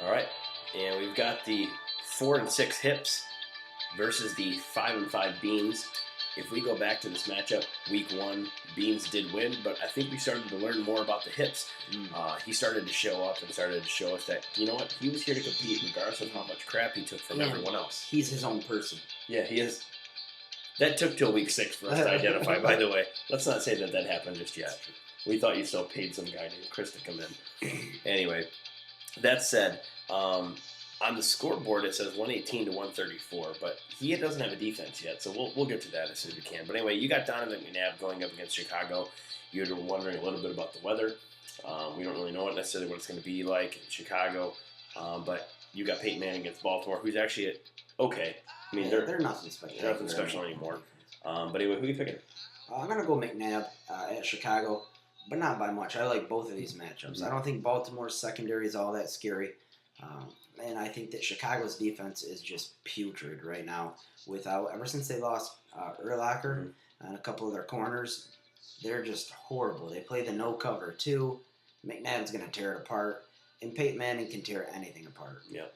All right, and we've got the 4-6 hips versus the 5-5 beans. If we go back to this matchup, week one, Beans did win, but I think we started to learn more about the hips. He started to show up and started to show us that, you know what, he was here to compete regardless of how much crap he took from everyone else. He's his own person. Yeah, he is. That took till week 6 for us to identify, by the way. Let's not say that happened just yet. We thought you still paid some guy named Chris to come in. Anyway, that said, on the scoreboard it says 118 to 134, but he doesn't have a defense yet, so we'll get to that as soon as we can. But anyway, you got Donovan McNabb going up against Chicago. You're wondering a little bit about the weather. We don't really know necessarily what it's going to be like in Chicago, but you got Peyton Manning against Baltimore, who's actually okay. I mean, they're nothing special. They're nothing special anymore. But anyway, who are you picking? I'm going to go McNabb at Chicago, but not by much. I like both of these matchups. I don't think Baltimore's secondary is all that scary. And I think that Chicago's defense is just putrid right now. Ever since they lost Urlacher and a couple of their corners, they're just horrible. They play the no cover too. McNabb's going to tear it apart, and Peyton Manning can tear anything apart. Yeah.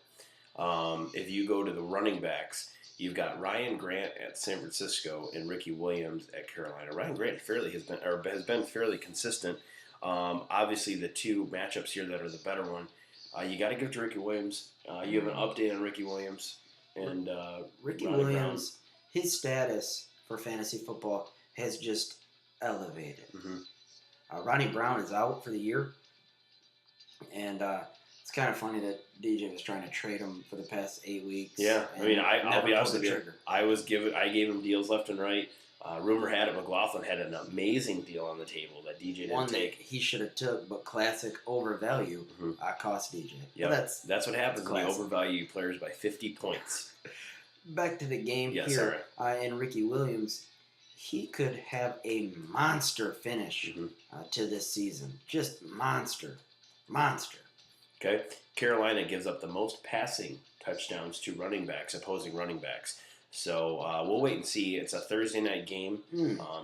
If you go to the running backs, you've got Ryan Grant at San Francisco and Ricky Williams at Carolina. Ryan Grant has been fairly consistent. Obviously, the two matchups here that are the better one. You got to give to Ricky Williams. You have an update on Ricky Williams and Ricky Ronnie Williams. Brown. His status for fantasy football has just elevated. Ronnie Brown is out for the year, and it's kind of funny that DJ was trying to trade him for the past 8 weeks. Yeah, I mean, I'll be honest with you. I gave him deals left and right. Rumor had it McLaughlin had an amazing deal on the table that DJ didn't take. That he should have took, but classic overvalue cost DJ. Yeah, that's what happens when you overvalue players by 50 points. Back to the game here, and Ricky Williams, he could have a monster finish to this season. Just monster. Okay, Carolina gives up the most passing touchdowns to opposing running backs. So we'll wait and see. It's a Thursday night game,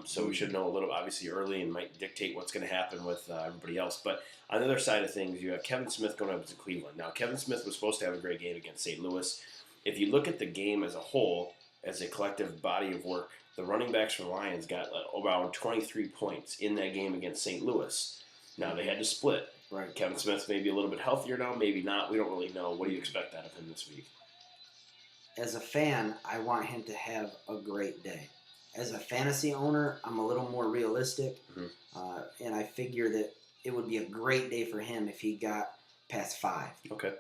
so we should know a little, obviously, early and might dictate what's going to happen with everybody else. But on the other side of things, you have Kevin Smith going up to Cleveland. Now, Kevin Smith was supposed to have a great game against St. Louis. If you look at the game as a whole, as a collective body of work, the running backs for the Lions got around 23 points in that game against St. Louis. Now, they had to split. Right. Kevin Smith may be a little bit healthier now, maybe not. We don't really know. What do you expect out of him this week? As a fan, I want him to have a great day. As a fantasy owner, I'm a little more realistic, and I figure that it would be a great day for him if he got past 5. Okay.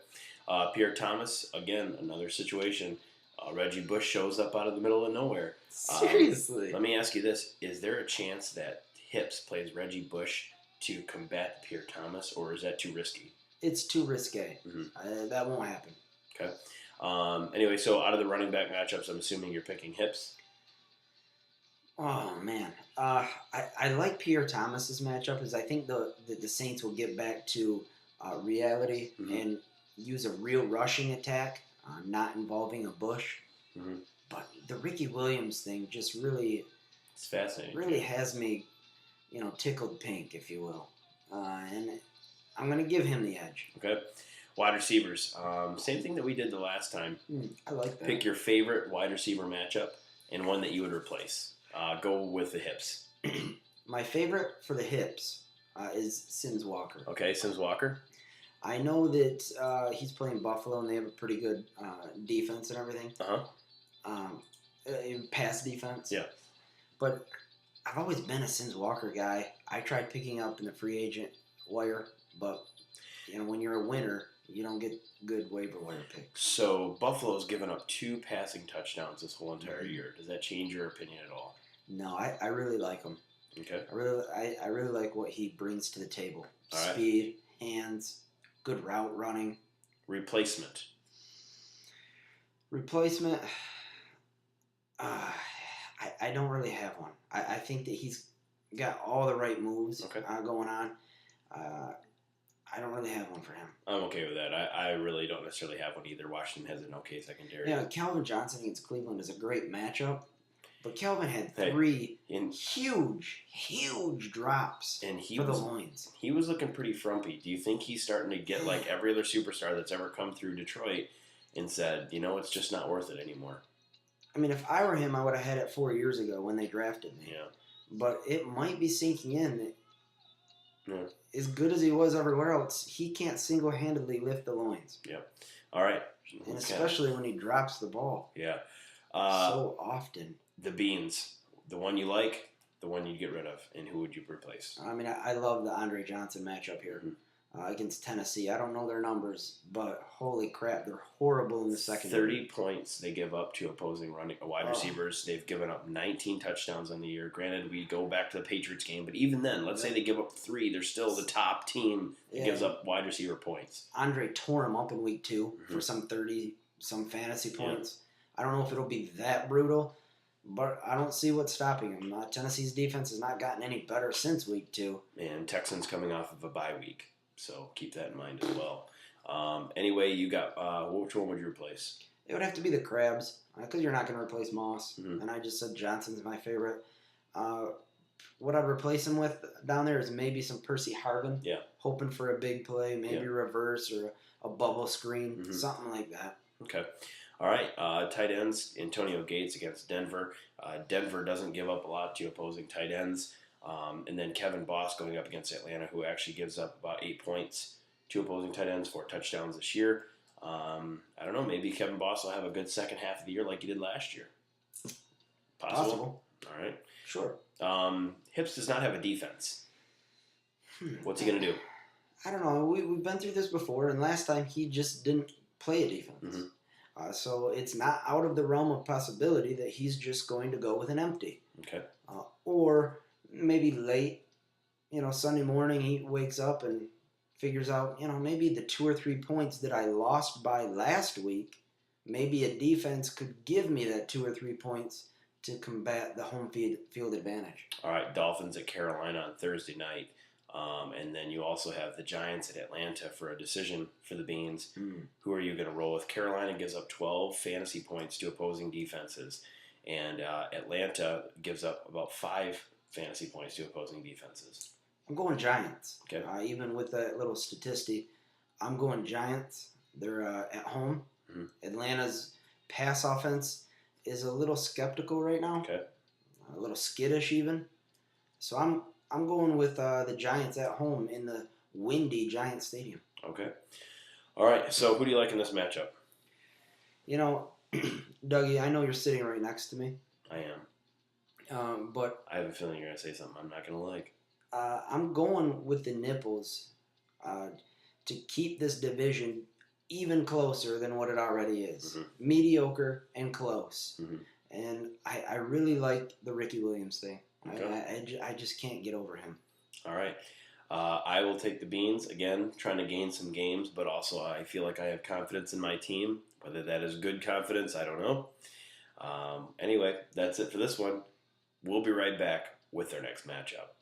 Pierre Thomas, again, another situation. Reggie Bush shows up out of the middle of nowhere. Seriously. Let me ask you this. Is there a chance that Hips plays Reggie Bush to combat Pierre Thomas, or is that too risky? It's too risque. That won't happen. Okay. Anyway, so out of the running back matchups, I'm assuming you're picking Hips. Oh, man. I like Pierre Thomas's matchup because I think the Saints will get back to reality and use a real rushing attack, not involving a Bush. But the Ricky Williams thing just really... It's fascinating. Really has me, tickled pink, if you will. And I'm going to give him the edge. Okay. Wide receivers. Same thing that we did the last time. I like that. Pick your favorite wide receiver matchup and one that you would replace. Go with the Hips. My favorite for the Hips is Sims Walker. Okay, Sims Walker. I know that he's playing Buffalo and they have a pretty good defense and everything. Pass defense. Yeah. But I've always been a Sims Walker guy. I tried picking up in the free agent wire, but when you're a winner, you don't get good waiver wire picks. So Buffalo's given up 2 passing touchdowns this whole entire year. Does that change your opinion at all? No, I really like him. Okay. I really like what he brings to the table. All right. Speed, hands, good route running. Replacement. I don't really have one. I think that he's got all the right moves going on. I don't really have one for him. I'm okay with that. I really don't necessarily have one either. Washington has an okay secondary. Yeah, Calvin Johnson against Cleveland is a great matchup, But Kelvin had Hey, three and huge drops he for the was loins. he was looking pretty frumpy. Do you think he's starting to get like every other superstar that's ever come through Detroit and said, it's just not worth it anymore? I mean, if I were him, I would have had it 4 years ago when they drafted me. Yeah. But it might be sinking in that Yeah. as good as he was everywhere else, he can't single-handedly lift the loins. Yeah. All right. And especially when he drops the ball. Yeah. So often. The beans. The one you like, the one you'd get rid of, and who would you replace? I mean, I love the Andre Johnson matchup here against Tennessee. I don't know their numbers, but holy crap, they're horrible in the second. 30 points they give up to opposing wide receivers. They've given up 19 touchdowns on the year. Granted, we go back to the Patriots game, but even then, let's say they give up 3, they're still the top team that gives up wide receiver points. Andre tore him up in week 2 for some fantasy points. I don't know if it'll be that brutal, but I don't see what's stopping him. Tennessee's defense has not gotten any better since week 2. And Texans coming off of a bye week, so keep that in mind as well. Anyway, you got which one would you replace? It would have to be the Crabs because you're not going to replace Moss, and I just said Johnson's my favorite. What I'd replace him with down there is maybe some Percy Harvin. Yeah. Hoping for a big play, maybe reverse or a bubble screen, something like that. Okay. All right, tight ends, Antonio Gates against Denver. Denver doesn't give up a lot to opposing tight ends. And then Kevin Boss going up against Atlanta, who actually gives up about 8 points to opposing tight ends, 4 touchdowns this year. I don't know, maybe Kevin Boss will have a good second half of the year like he did last year. Possible. All right. Sure. Hips does not have a defense. What's he going to do? I don't know. We've been through this before, and last time he just didn't play a defense. So it's not out of the realm of possibility that he's just going to go with an empty. Okay. Or maybe late, Sunday morning he wakes up and figures out, maybe the 2 or 3 points that I lost by last week, maybe a defense could give me that 2 or 3 points to combat the home field advantage. All right, Dolphins at Carolina on Thursday night. And then you also have the Giants at Atlanta for a decision for the Beans. Who are you going to roll with? Carolina gives up 12 fantasy points to opposing defenses, and Atlanta gives up about 5 fantasy points to opposing defenses. I'm going Giants. Okay. Even with that little statistic, I'm going Giants. They're at home. Atlanta's pass offense is a little skeptical right now. Okay. A little skittish even. So I'm going with the Giants at home in the windy Giants Stadium. Okay. All right. So who do you like in this matchup? Dougie, I know you're sitting right next to me. I am. But I have a feeling you're going to say something I'm not going to like. I'm going with the Nipples to keep this division even closer than what it already is. Mediocre and close. And I really like the Ricky Williams thing. Okay. I just can't get over him. All right. I will take the Beans, again, trying to gain some games, but also I feel like I have confidence in my team. Whether that is good confidence, I don't know. Anyway, that's it for this one. We'll be right back with our next matchup.